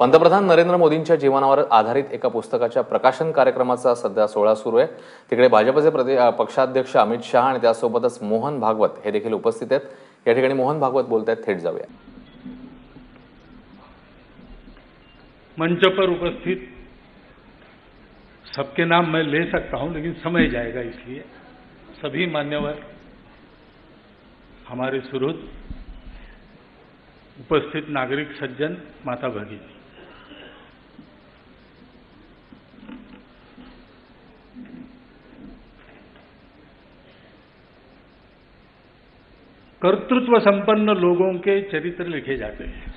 पंतप्रधान नरेंद्र मोदींच्या जीवनावर आधारित एका पुस्तकाच्या प्रकाशन कार्यक्रमाचा सध्या सोहळा सुरू आहे। तिकडे भाजपचे पक्षाध्यक्ष अमित शहा आणि त्यासोबतच मोहन भागवत हे देखील उपस्थित आहेत। या ठिकाणी मोहन भागवत बोलतायत, थेट जाऊया। मंच पर उपस्थित सबके नाम मैं ले सकता हूं, लेकिन समय जाएगा, इसलिए सभी मान्यवर, हमारे सुहृद, उपस्थित नागरिक सज्जन, माता भगिनी, कर्तृत्व संपन्न लोगों के चरित्र लिखे जाते हैं।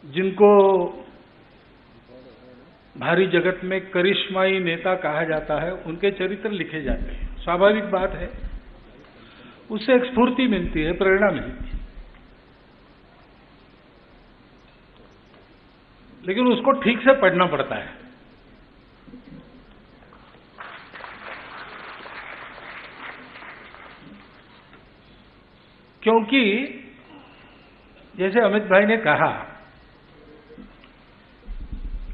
जिनको भारी जगत में करिश्माई नेता कहा जाता है, उनके चरित्र लिखे जाते हैं। स्वाभाविक बात है, उससे एक स्फूर्ति मिलती है, प्रेरणा मिलती है, लेकिन उसको ठीक से पढ़ना पड़ता है। क्योंकि जैसे अमित भाई ने कहा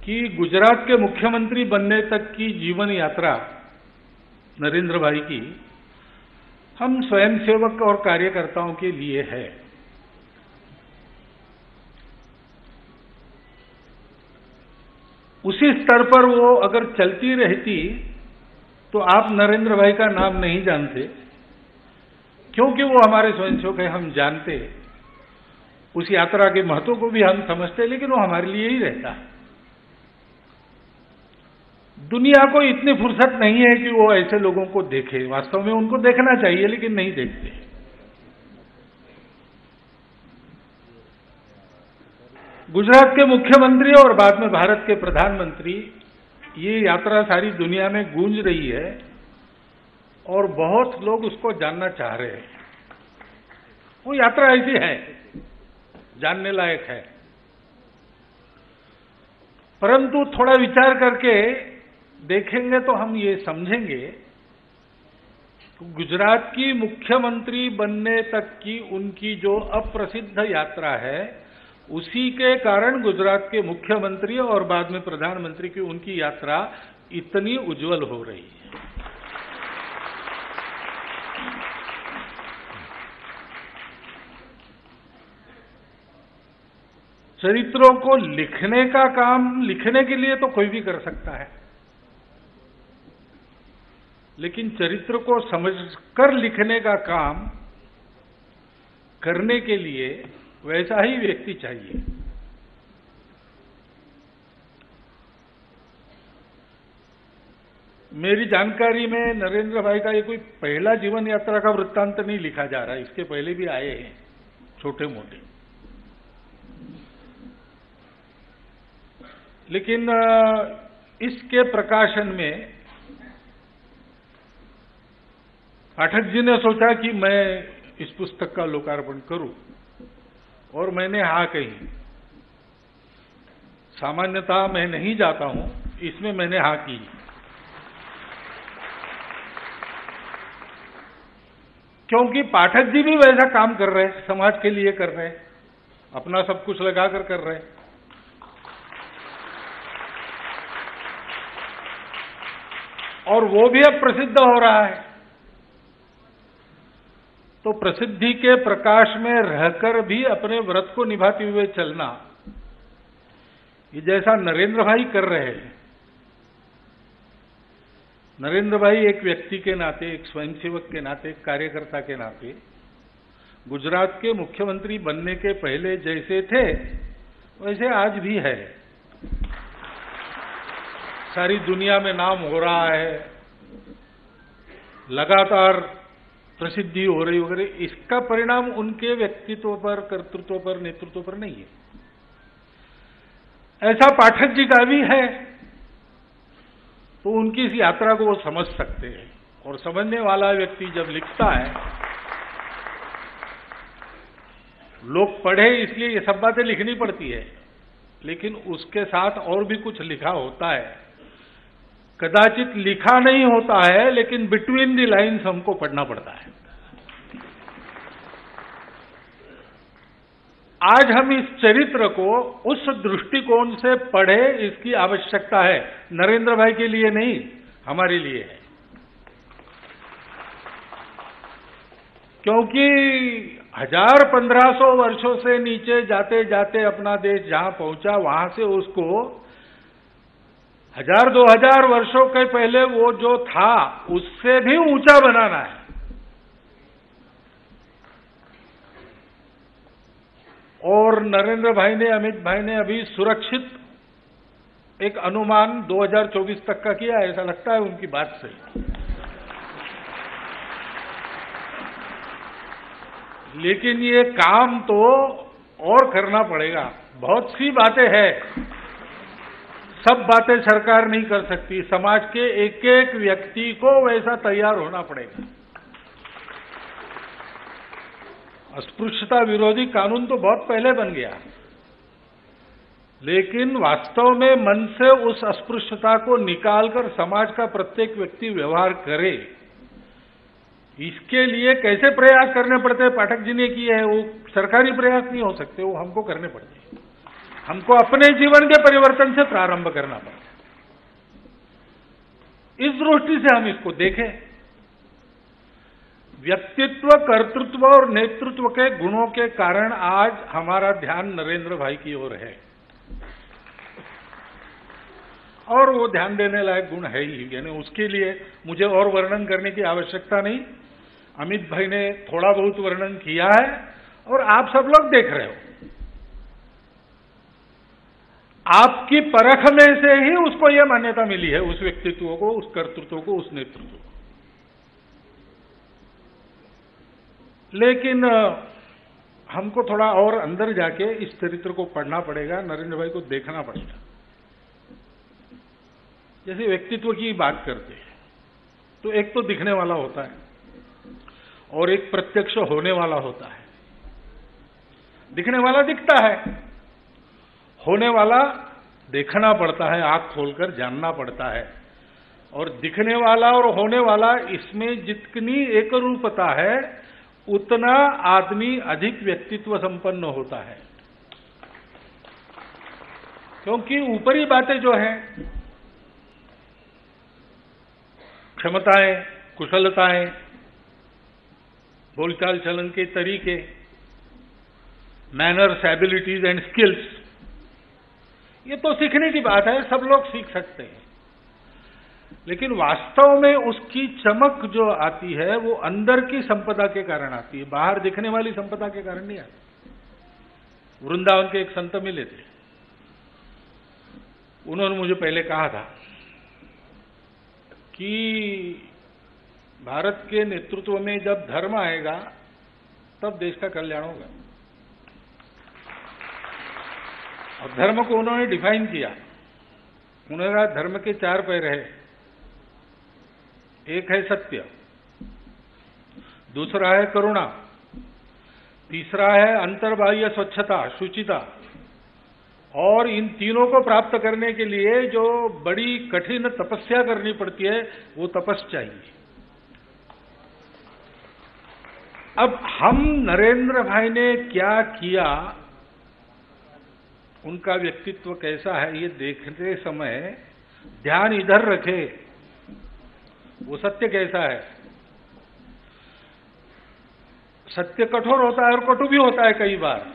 कि गुजरात के मुख्यमंत्री बनने तक की जीवन यात्रा नरेंद्र भाई की हम स्वयंसेवक और कार्यकर्ताओं के लिए है। उसी स्तर पर वो अगर चलती रहती तो आप नरेंद्र भाई का नाम नहीं जानते, क्योंकि वो हमारे स्वयंसेवक है, हम जानते, उस यात्रा के महत्व को भी हम समझते, लेकिन वो हमारे लिए ही रहता है। दुनिया को इतनी फुर्सत नहीं है कि वो ऐसे लोगों को देखे। वास्तव में उनको देखना चाहिए, लेकिन नहीं देखते। गुजरात के मुख्यमंत्री और बाद में भारत के प्रधानमंत्री, ये यात्रा सारी दुनिया में गूंज रही है और बहुत लोग उसको जानना चाह रहे हैं। वो यात्रा ऐसी है, जानने लायक है, परंतु थोड़ा विचार करके देखेंगे तो हम ये समझेंगे गुजरात की मुख्यमंत्री बनने तक की उनकी जो अप्रसिद्ध यात्रा है, उसी के कारण गुजरात के मुख्यमंत्री और बाद में प्रधानमंत्री की उनकी यात्रा इतनी उज्जवल हो रही है। चरित्रों को लिखने का काम लिखने के लिए तो कोई भी कर सकता है, लेकिन चरित्र को समझकर लिखने का काम करने के लिए वैसा ही व्यक्ति चाहिए। मेरी जानकारी में नरेंद्र भाई का ये कोई पहला जीवन यात्रा का वृत्तांत नहीं लिखा जा रहा, इसके पहले भी आए हैं छोटे मोटे, लेकिन इसके प्रकाशन में पाठक जी ने सोचा कि मैं इस पुस्तक का लोकार्पण करूं, और मैंने हाँ कही। सामान्यतः मैं नहीं जाता हूं, इसमें मैंने हाँ की, क्योंकि पाठक जी भी वैसा काम कर रहे हैं, समाज के लिए कर रहे हैं, अपना सब कुछ लगाकर कर रहे हैं। और वो भी अब प्रसिद्ध हो रहा है, तो प्रसिद्धि के प्रकाश में रहकर भी अपने व्रत को निभाते हुए चलना, ये जैसा नरेंद्र भाई कर रहे हैं। नरेंद्र भाई एक व्यक्ति के नाते, एक स्वयंसेवक के नाते, एक कार्यकर्ता के नाते गुजरात के मुख्यमंत्री बनने के पहले जैसे थे वैसे आज भी है। सारी दुनिया में नाम हो रहा है, लगातार प्रसिद्धि हो रही वगैरह, इसका परिणाम उनके व्यक्तित्व पर, कर्तृत्व पर, नेतृत्व पर नहीं है। ऐसा पाठक जी का भी है, तो उनकी इस यात्रा को वो समझ सकते हैं। और समझने वाला व्यक्ति जब लिखता है, लोग पढ़े इसलिए ये सब बातें लिखनी पड़ती है, लेकिन उसके साथ और भी कुछ लिखा होता है। कदाचित लिखा नहीं होता है, लेकिन बिटवीन द लाइन्स हमको पढ़ना पड़ता है। आज हम इस चरित्र को उस दृष्टिकोण से पढ़े, इसकी आवश्यकता है। नरेंद्र भाई के लिए नहीं, हमारे लिए है। क्योंकि 1000-1500 वर्षों से नीचे जाते जाते अपना देश जहां पहुंचा, वहां से उसको 1000-2000 वर्षों के पहले वो जो था उससे भी ऊंचा बनाना है। और नरेंद्र भाई ने, अमित भाई ने अभी सुरक्षित एक अनुमान 2024 तक का किया, ऐसा लगता है उनकी बात से। लेकिन ये काम तो और करना पड़ेगा। बहुत सी बातें हैं, सब बातें सरकार नहीं कर सकती। समाज के एक एक व्यक्ति को वैसा तैयार होना पड़ेगा। अस्पृश्यता विरोधी कानून तो बहुत पहले बन गया, लेकिन वास्तव में मन से उस अस्पृश्यता को निकालकर समाज का प्रत्येक व्यक्ति व्यवहार करे, इसके लिए कैसे प्रयास करने पड़ते हैं, पाठक जी ने किए हैं। वो सरकारी प्रयास नहीं हो सकते, वो हमको करने पड़ते हैं। हमको अपने जीवन के परिवर्तन से प्रारंभ करना पड़ता है। इस दृष्टि से हम इसको देखें। व्यक्तित्व, कर्तृत्व और नेतृत्व के गुणों के कारण आज हमारा ध्यान नरेंद्र भाई की ओर है, और वो ध्यान देने लायक गुण है ही। यानी उसके लिए मुझे और वर्णन करने की आवश्यकता नहीं। अमित भाई ने थोड़ा बहुत वर्णन किया है और आप सब लोग देख रहे हो। आपकी परख में से ही उसको यह मान्यता मिली है, उस व्यक्तित्व को, उस कर्तृत्व को, उस नेतृत्व को। लेकिन हमको थोड़ा और अंदर जाके इस चरित्र को पढ़ना पड़ेगा, नरेंद्र भाई को देखना पड़ेगा। जैसे व्यक्तित्व की बात करते हैं तो एक तो दिखने वाला होता है और एक प्रत्यक्ष होने वाला होता है। दिखने वाला दिखता है, होने वाला देखना पड़ता है, आंख खोलकर जानना पड़ता है। और दिखने वाला और होने वाला, इसमें जितनी एक रूपता है उतना आदमी अधिक व्यक्तित्व संपन्न होता है। क्योंकि ऊपरी बातें जो हैं, क्षमताएं, कुशलताएं, बोलचाल चलन के तरीके, मैनर्स, एबिलिटीज एंड स्किल्स, ये तो सीखने की बात है, सब लोग सीख सकते हैं। लेकिन वास्तव में उसकी चमक जो आती है वो अंदर की संपदा के कारण आती है, बाहर दिखने वाली संपदा के कारण नहीं आती। वृंदावन के एक संत मिले थे, उन्होंने मुझे पहले कहा था कि भारत के नेतृत्व में जब धर्म आएगा तब देश का कल्याण होगा। और धर्म को उन्होंने डिफाइन किया। उन्होंने कहा धर्म के 4 पैर है। एक है सत्य, दूसरा है करुणा, तीसरा है अंतर्बाह्य स्वच्छता, शुचिता, और इन तीनों को प्राप्त करने के लिए जो बड़ी कठिन तपस्या करनी पड़ती है वो तपस्या चाहिए। अब हम नरेंद्र भाई ने क्या किया, उनका व्यक्तित्व कैसा है, ये देखते समय ध्यान इधर रखे, वो सत्य कैसा है। सत्य कठोर होता है और कटु भी होता है कई बार।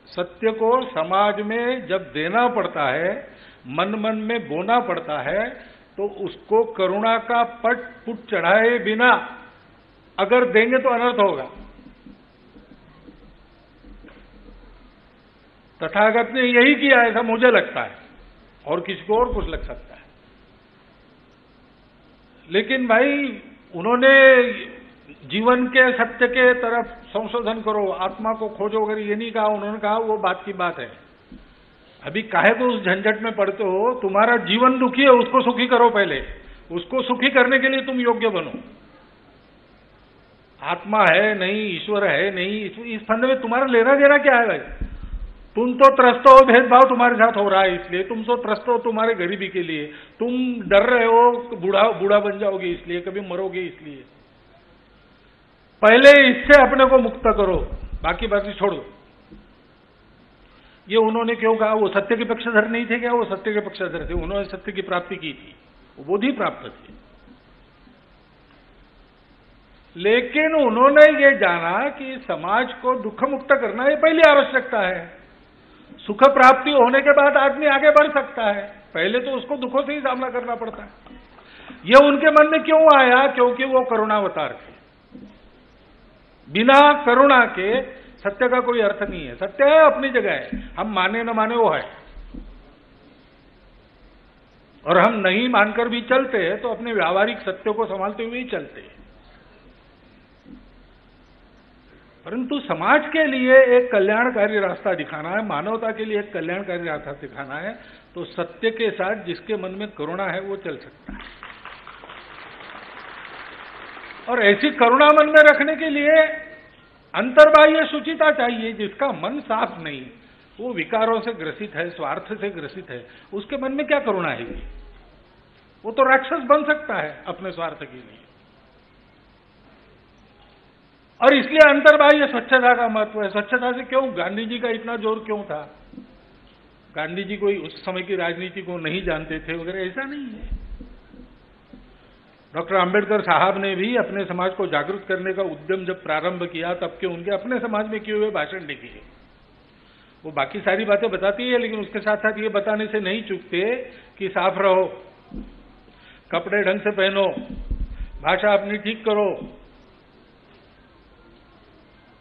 सत्य को समाज में जब देना पड़ता है, मन मन में बोना पड़ता है, तो उसको करुणा का पट पुट चढ़ाए बिना अगर देंगे तो अनर्थ होगा। तथागत ने यही किया, ऐसा मुझे लगता है, और किसी को और कुछ लग सकता है। लेकिन भाई उन्होंने जीवन के सत्य के तरफ संशोधन करो, आत्मा को खोजो, अगर ये नहीं कहा। उन्होंने कहा वो बात की बात है, अभी काहे को उस झंझट में पड़ते हो, तुम्हारा जीवन दुखी है, उसको सुखी करो पहले। उसको सुखी करने के लिए तुम योग्य बनो। आत्मा है नहीं, ईश्वर है नहीं, इस फंदे में तुम्हारा लेना देना क्या है भाई। तुम तो त्रस्त हो, भेदभाव तुम्हारे साथ हो रहा है इसलिए, तुम तो त्रस्त हो तुम्हारे गरीबी के लिए, तुम डर रहे हो बूढ़ा बन जाओगे इसलिए, कभी मरोगे इसलिए। पहले इससे अपने को मुक्त करो, बाकी बातें छोड़ दो। ये उन्होंने क्यों कहा? वो सत्य के पक्षधर नहीं थे क्या? वो सत्य के पक्षधर थे, उन्होंने सत्य की प्राप्ति की थी, वो बोधि प्राप्त थे। लेकिन उन्होंने ये जाना कि समाज को दुख मुक्त करना ये पहली आवश्यकता है। सुख प्राप्ति होने के बाद आदमी आगे बढ़ सकता है, पहले तो उसको दुखों से ही सामना करना पड़ता है। ये उनके मन में क्यों आया? क्योंकि वो करुणावतार थे। बिना करुणा के सत्य का कोई अर्थ नहीं है। सत्य है, अपनी जगह है, हम माने न माने वो है, और हम नहीं मानकर भी चलते हैं तो अपने व्यावहारिक सत्य को संभालते हुए ही चलते हैं। परंतु समाज के लिए एक कल्याणकारी रास्ता दिखाना है, मानवता के लिए एक कल्याणकारी रास्ता दिखाना है, तो सत्य के साथ जिसके मन में करुणा है वो चल सकता है। और ऐसी करुणा मन में रखने के लिए अंतर्बाह्य शुचिता चाहिए। जिसका मन साफ नहीं, वो विकारों से ग्रसित है, स्वार्थ से ग्रसित है, उसके मन में क्या करुणा है? वो तो राक्षस बन सकता है अपने स्वार्थ के लिए। और इसलिए अंतर्बाह्य स्वच्छता का महत्व है। स्वच्छता से क्यों गांधी जी का इतना जोर क्यों था? गांधी जी कोई उस समय की राजनीति को नहीं जानते थे वगैरह, ऐसा नहीं है। डॉक्टर अंबेडकर साहब ने भी अपने समाज को जागरूक करने का उद्यम जब प्रारंभ किया, तब के उनके अपने समाज में किए हुए भाषण लिखे। वो बाकी सारी बातें बताती है, लेकिन उसके साथ साथ ये बताने से नहीं चूकते कि साफ रहो, कपड़े ढंग से पहनो, भाषा अपनी ठीक करो।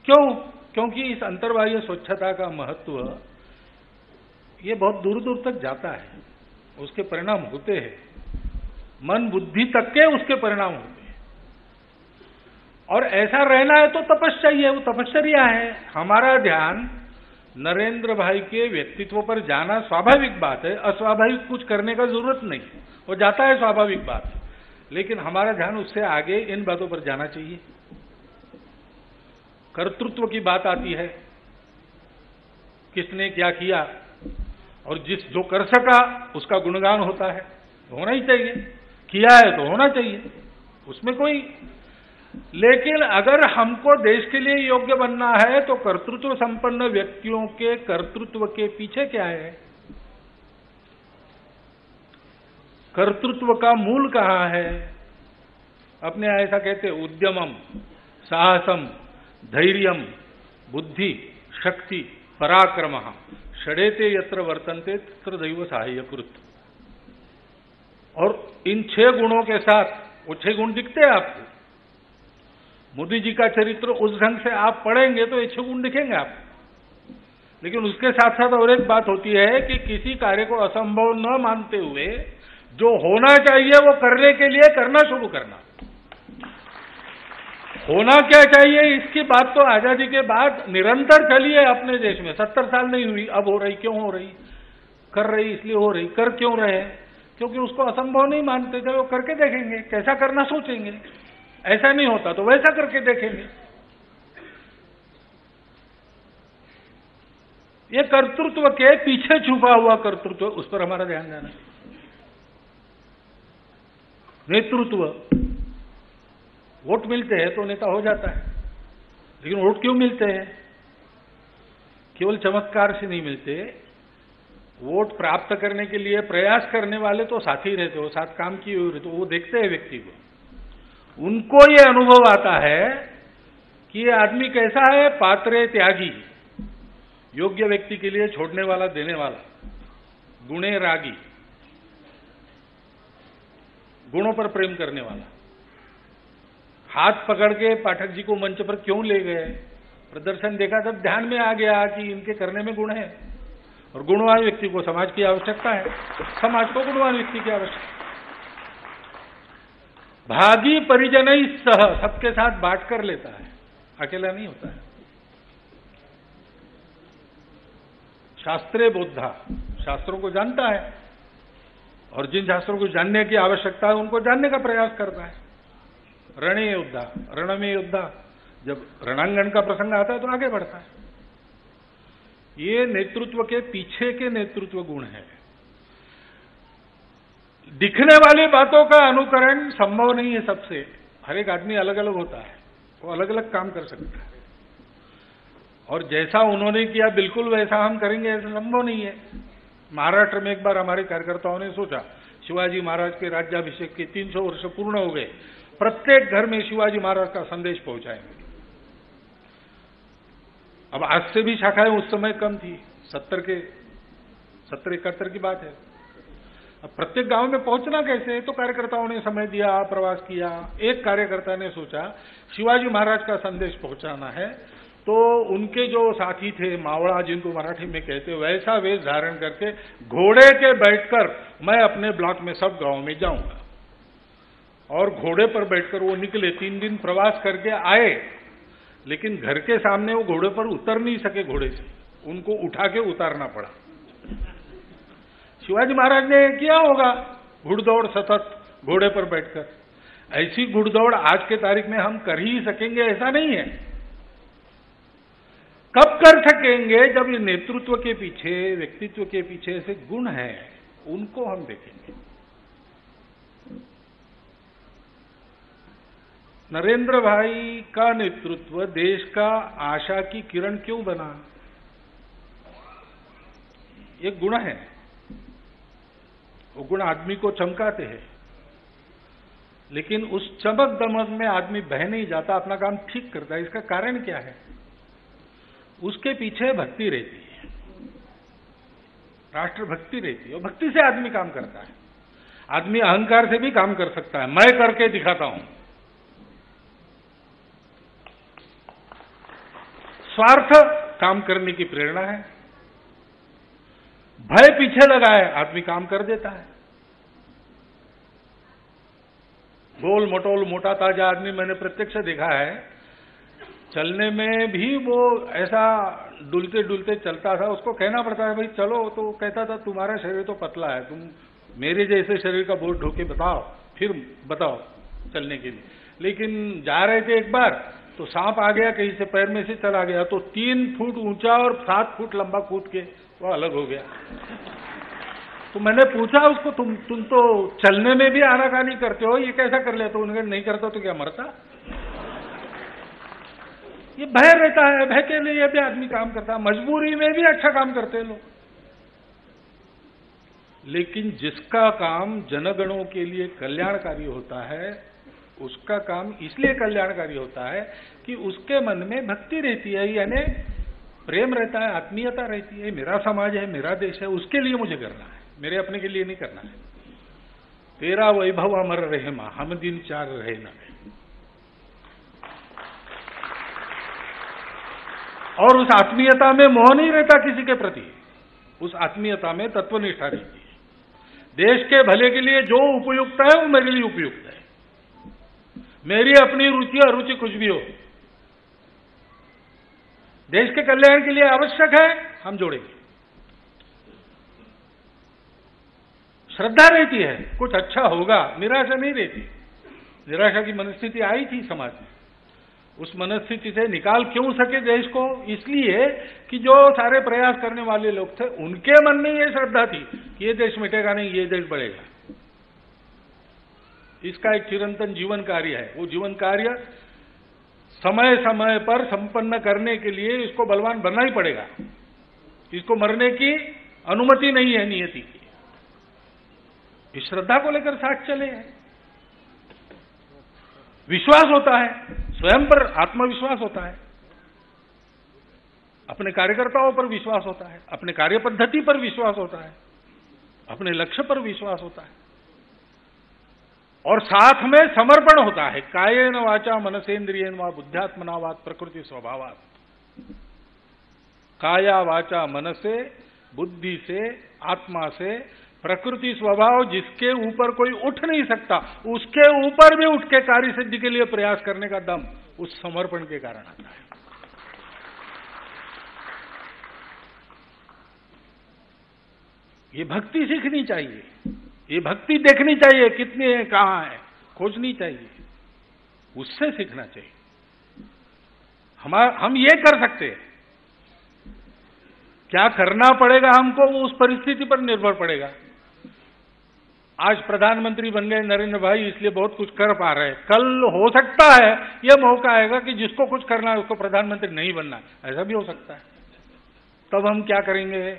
क्यों? क्योंकि इस अंतर्बाह्य स्वच्छता का महत्व ये बहुत दूर दूर तक जाता है, उसके परिणाम होते हैं, मन बुद्धि तक के उसके परिणाम होते हैं। और ऐसा रहना है तो तपस्या ही है, वो तपश्चर्या है। हमारा ध्यान नरेंद्र भाई के व्यक्तित्व पर जाना स्वाभाविक बात है, अस्वाभाविक कुछ करने का जरूरत नहीं, वो जाता है स्वाभाविक बात। लेकिन हमारा ध्यान उससे आगे इन बातों पर जाना चाहिए। कर्तृत्व की बात आती है, किसने क्या किया, और जो कर सका उसका गुणगान होता है, होना ही चाहिए। किया है तो होना चाहिए, उसमें कोई। लेकिन अगर हमको देश के लिए योग्य बनना है तो कर्तृत्व संपन्न व्यक्तियों के कर्तृत्व के पीछे क्या है? कर्तृत्व का मूल कहां है? अपने ऐसा कहते उद्यमम, साहसम, धैर्यम, बुद्धि, शक्ति, पराक्रम, षडेते यत्र वर्तन्ते तत्र दैव सहायकृत। और इन 6 गुणों के साथ, वो 6 गुण दिखते हैं आपको। मोदी जी का चरित्र उस ढंग से आप पढ़ेंगे तो ये 6 गुण दिखेंगे आपको। लेकिन उसके साथ साथ और एक बात होती है कि किसी कार्य को असंभव न मानते हुए जो होना चाहिए वो करने के लिए करना शुरू करना। होना क्या चाहिए इसकी बात तो आजादी के बाद निरंतर चली है अपने देश में। 70 साल नहीं हुई, अब हो रही। क्यों हो रही? कर रही इसलिए हो रही। कर क्यों रहे? क्योंकि उसको असंभव नहीं मानते थे। वो करके देखेंगे, कैसा करना सोचेंगे, ऐसा नहीं होता तो वैसा करके देखेंगे। ये कर्तृत्व के पीछे छुपा हुआ कर्तृत्व, उस पर हमारा ध्यान देना। नेतृत्व, वोट मिलते हैं तो नेता हो जाता है, लेकिन वोट क्यों मिलते हैं? केवल चमत्कार से नहीं मिलते। वोट प्राप्त करने के लिए प्रयास करने वाले तो साथी रहते हो, साथ काम किए हुए रहते हो, वो देखते हैं व्यक्ति को। उनको ये अनुभव आता है कि ये आदमी कैसा है, पात्रे त्यागी, योग्य व्यक्ति के लिए छोड़ने वाला, देने वाला, गुणे रागी, गुणों पर प्रेम करने वाला। हाथ पकड़ के पाठक जी को मंच पर क्यों ले गए? प्रदर्शन देखा तब ध्यान में आ गया कि इनके करने में गुण है, और गुणवान व्यक्ति को समाज की आवश्यकता है, समाज को गुणवान व्यक्ति की आवश्यकता। भागी परिजन सह, सबके साथ बांट कर लेता है, अकेला नहीं होता है। शास्त्रे बोधा, शास्त्रों को जानता है, और जिन शास्त्रों को जानने की आवश्यकता है उनको जानने का प्रयास करता है। रणे योद्धा, रण में योद्धा, जब रणांगण का प्रसंग आता है तो आगे बढ़ता है। ये नेतृत्व के पीछे के नेतृत्व गुण है। दिखने वाली बातों का अनुकरण संभव नहीं है सबसे। हर एक आदमी अलग अलग होता है, वो अलग अलग काम कर सकता है। और जैसा उन्होंने किया बिल्कुल वैसा हम करेंगे ऐसा संभव नहीं है। महाराष्ट्र में एक बार हमारे कार्यकर्ताओं ने सोचा, शिवाजी महाराज के राज्याभिषेक के 300 वर्ष पूर्ण हो गए, प्रत्येक घर में शिवाजी महाराज का संदेश पहुंचाएंगे। अब आज से भी शाखाएं उस समय कम थी, 70-71 की बात है। अब प्रत्येक गांव में पहुंचना कैसे, तो कार्यकर्ताओं ने समय दिया, प्रवास किया। एक कार्यकर्ता ने सोचा शिवाजी महाराज का संदेश पहुंचाना है, तो उनके जो साथी थे मावड़ा, जिनको मराठी में कहते, वैसा वेश धारण करके घोड़े के बैठकर मैं अपने ब्लॉक में सब गांव में जाऊंगा। और घोड़े पर बैठकर वो निकले, 3 दिन प्रवास करके आए, लेकिन घर के सामने वो घोड़े पर उतर नहीं सके, घोड़े से उनको उठा के उतारना पड़ा। शिवाजी महाराज ने किया होगा घुड़दौड़ सतत घोड़े पर बैठकर। ऐसी घुड़दौड़ आज के तारीख में हम कर ही सकेंगे ऐसा नहीं है। कब कर सकेंगे, जब ये नेतृत्व के पीछे, व्यक्तित्व के पीछे ऐसे गुण हैं, उनको हम देखेंगे। नरेंद्र भाई का नेतृत्व देश का आशा की किरण क्यों बना? ये गुण है, वो गुण आदमी को चमकाते हैं, लेकिन उस चमक दमक में आदमी बह नहीं जाता, अपना काम ठीक करता है। इसका कारण क्या है? उसके पीछे भक्ति रहती है, राष्ट्र भक्ति रहती है, और भक्ति से आदमी काम करता है। आदमी अहंकार से भी काम कर सकता है, मैं करके दिखाता हूं। स्वार्थ काम करने की प्रेरणा है, भय पीछे लगा है, आदमी काम कर देता है। गोल मटोल मोटा ताजा आदमी मैंने प्रत्यक्ष देखा है, चलने में भी वो ऐसा डुलते डुलते चलता था, उसको कहना पड़ता है भाई चलो, तो कहता था तुम्हारा शरीर तो पतला है, तुम मेरे जैसे शरीर का बोझ ढोके बताओ, फिर बताओ चलने के लिए। लेकिन जा रहे थे एक बार, तो सांप आ गया, कहीं से पैर में से चला गया, तो 3 फुट ऊंचा और 7 फुट लंबा कूद के वो अलग हो गया। तो मैंने पूछा उसको, तुम तो चलने में भी आनाकानी करते हो, ये कैसा कर लिया? तो उन्होंने नहीं करता तो क्या मरता? ये भय रहता है, भय के लिए भी आदमी काम करता है, मजबूरी में भी अच्छा काम करते हैं लोग। लेकिन जिसका काम जनगणों के लिए कल्याणकारी होता है, उसका काम इसलिए कल्याणकारी होता है कि उसके मन में भक्ति रहती है, यानी प्रेम रहता है, आत्मीयता रहती है। मेरा समाज है, मेरा देश है, उसके लिए मुझे करना है, मेरे अपने के लिए नहीं करना है। तेरा वैभव अमर रहे मां, हम दिन 4 रहे न। और उस आत्मीयता में मोह नहीं रहता किसी के प्रति, उस आत्मीयता में तत्वनिष्ठा रहती है। देश के भले के लिए जो उपयुक्त है वो मेरे लिए उपयुक्त है, मेरी अपनी रुचि अरुचि कुछ भी हो, देश के कल्याण के लिए आवश्यक है, हम जोड़ेंगे। श्रद्धा रहती है, कुछ अच्छा होगा, निराशा नहीं रहती। निराशा की मनस्थिति आई थी समाज में, उस मनस्थिति से निकाल क्यों सके देश को? इसलिए कि जो सारे प्रयास करने वाले लोग थे, उनके मन में ये श्रद्धा थी कि ये देश मिटेगा नहीं, ये देश बढ़ेगा। इसका एक चिरंतन जीवन कार्य है। वो जीवन कार्य समय समय पर संपन्न करने के लिए इसको बलवान बनना ही पड़ेगा। इसको मरने की अनुमति नहीं है नियति की। इस श्रद्धा को लेकर साथ चले हैं। विश्वास होता है, स्वयं पर आत्मविश्वास होता है, अपने कार्यकर्ताओं पर विश्वास होता है, अपने कार्य पद्धति पर विश्वास होता है, अपने लक्ष्य पर विश्वास होता है, और साथ में समर्पण होता है। कायेन वाचा मनसेन्द्रियेन वा बुद्ध्यात्मना वा प्रकृति स्वभावात्। काया वाचा मन से, बुद्धि से, आत्मा से, प्रकृति स्वभाव जिसके ऊपर कोई उठ नहीं सकता, उसके ऊपर भी उठ के कार्य सिद्धि के लिए प्रयास करने का दम उस समर्पण के कारण आता है। ये भक्ति सीखनी चाहिए, ये भक्ति देखनी चाहिए, कितनी है, कहां है, खोजनी चाहिए, उससे सीखना चाहिए। हम ये कर सकते हैं, क्या करना पड़ेगा हमको वो उस परिस्थिति पर निर्भर पड़ेगा। आज प्रधानमंत्री बन गए नरेंद्र भाई, इसलिए बहुत कुछ कर पा रहे हैं। कल हो सकता है यह मौका आएगा कि जिसको कुछ करना है उसको प्रधानमंत्री नहीं बनना, ऐसा भी हो सकता है। तब हम क्या करेंगे?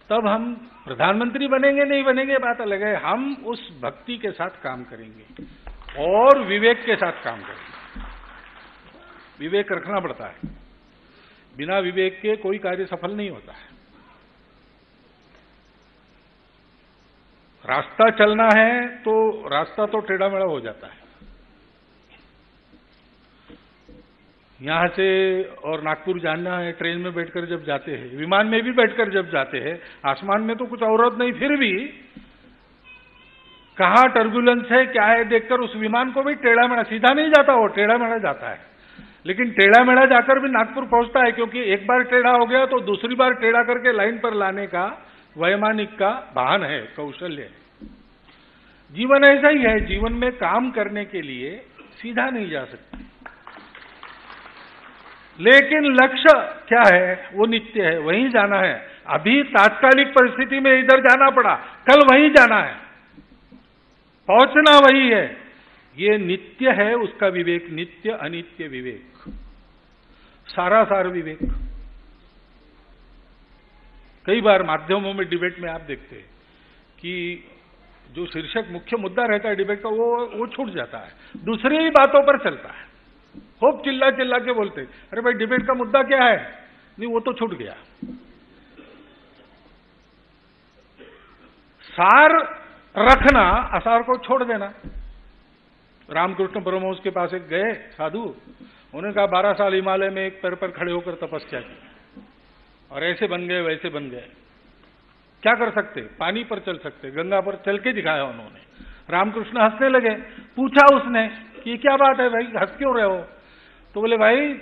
तब हम प्रधानमंत्री बनेंगे नहीं बनेंगे बात अलग है। हम उस भक्ति के साथ काम करेंगे और विवेक के साथ काम करेंगे। विवेक रखना पड़ता है, बिना विवेक के कोई कार्य सफल नहीं होता है। रास्ता चलना है तो रास्ता तो टेढ़ा मेढ़ा हो जाता है। यहां से और नागपुर जाना है, ट्रेन में बैठकर जब जाते हैं, विमान में भी बैठकर जब जाते हैं, आसमान में तो कुछ औरत नहीं, फिर भी कहां टर्बुलेंस है क्या है देखकर उस विमान को भी टेढ़ा मेढ़ा, सीधा नहीं जाता, वो टेढ़ा मेढ़ा जाता है। लेकिन टेढ़ा मेढ़ा जाकर भी नागपुर पहुंचता है, क्योंकि एक बार टेढ़ा हो गया तो दूसरी बार टेढ़ा करके लाइन पर लाने का वैमानिक का भान है, कौशल्य है। जीवन ऐसा ही है, जीवन में काम करने के लिए सीधा नहीं जा सकते, लेकिन लक्ष्य क्या है? वो नित्य है, वहीं जाना है। अभी तात्कालिक परिस्थिति में इधर जाना पड़ा, कल वहीं जाना है, पहुंचना वही है। ये नित्य है, उसका विवेक, नित्य अनित्य विवेक, सारासार विवेक। कई बार माध्यमों में डिबेट में आप देखते हैं कि जो शीर्षक मुख्य मुद्दा रहता है डिबेट का वो छूट जाता है, दूसरी ही बातों पर चलता है। खूब चिल्ला चिल्ला के बोलते, अरे भाई डिबेट का मुद्दा क्या है? नहीं, वो तो छूट गया। सार रखना, असार को छोड़ देना। रामकृष्ण परमहंस के पास एक गए साधु, उन्होंने कहा 12 साल हिमालय में एक पैर पर खड़े होकर तपस्या की और ऐसे बन गए वैसे बन गए। क्या कर सकते? पानी पर चल सकते, गंगा पर चल के दिखाया उन्होंने। रामकृष्ण हंसने लगे। पूछा उसने कि क्या बात है भाई, हंस क्यों रहे हो? तो बोले भाई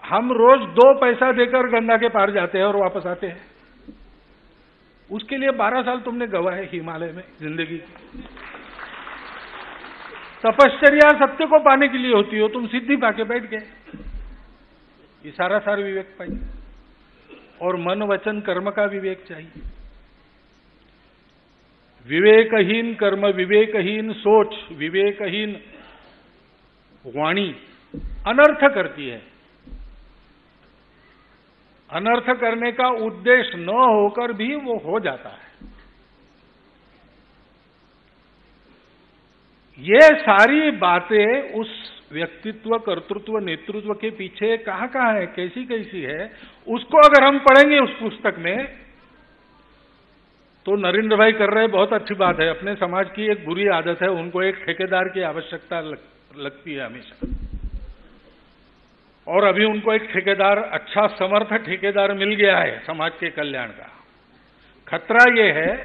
हम रोज 2 पैसा देकर गंगा के पार जाते हैं और वापस आते हैं, उसके लिए 12 साल तुमने गवाए हिमालय में जिंदगी की। तपश्चर्या सत्य को पाने के लिए होती हो, तुम सिद्धि पाके बैठ गए। ये सारासार विवेक पाइए, और मन वचन कर्म का विवेक चाहिए। विवेकहीन कर्म, विवेकहीन सोच, विवेकहीन वाणी अनर्थ करती है। अनर्थ करने का उद्देश्य न होकर भी वो हो जाता है। ये सारी बातें उस व्यक्तित्व, कर्तृत्व, नेतृत्व के पीछे कहां कहां है, कैसी कैसी है, उसको अगर हम पढ़ेंगे उस पुस्तक में, तो नरेंद्र भाई कर रहे बहुत अच्छी बात है। अपने समाज की एक बुरी आदत है, उनको एक ठेकेदार की आवश्यकता लगती है हमेशा, और अभी उनको एक ठेकेदार, अच्छा समर्थ ठेकेदार मिल गया है समाज के कल्याण का। खतरा यह है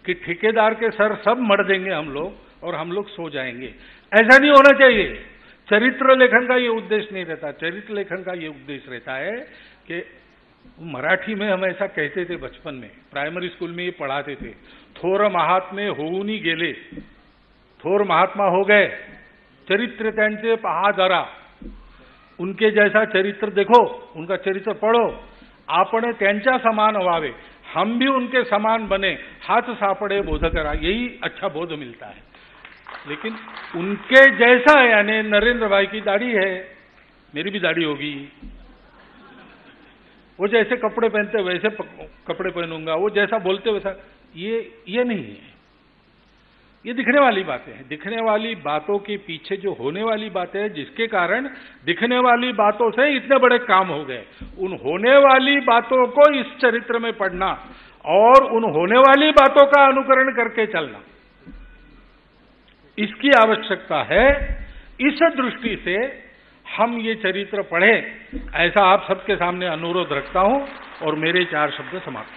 कि ठेकेदार के सर सब मर देंगे हम लोग और हम लोग सो जाएंगे। ऐसा नहीं होना चाहिए। चरित्र लेखन का ये उद्देश्य नहीं रहता। चरित्र लेखन का ये उद्देश्य रहता है कि मराठी में हम ऐसा कहते थे बचपन में, प्राइमरी स्कूल में ये पढ़ाते थे, थोर महात्मे होऊनी गेले, थोर महात्मा हो गए, चरित्र त्यांचे पहा जरा, उनके जैसा चरित्र देखो, उनका चरित्र पढ़ो, आपण त्यांच्या समान व्हावे, हम भी उनके समान बने, हाथ सापड़े बोध करा, यही अच्छा बोध मिलता है। लेकिन उनके जैसा, यानी नरेंद्र भाई की दाढ़ी है, मेरी भी दाढ़ी होगी, वो जैसे कपड़े पहनते वैसे कपड़े पहनूंगा, वो जैसा बोलते वैसा, ये नहीं है। ये दिखने वाली बातें हैं। दिखने वाली बातों के पीछे जो होने वाली बातें हैं, जिसके कारण दिखने वाली बातों से इतने बड़े काम हो गए, उन होने वाली बातों को इस चरित्र में पढ़ना और उन होने वाली बातों का अनुकरण करके चलना, इसकी आवश्यकता है। इस दृष्टि से हम ये चरित्र पढ़ें, ऐसा आप सबके सामने अनुरोध रखता हूं और मेरे 4 शब्द समाप्त।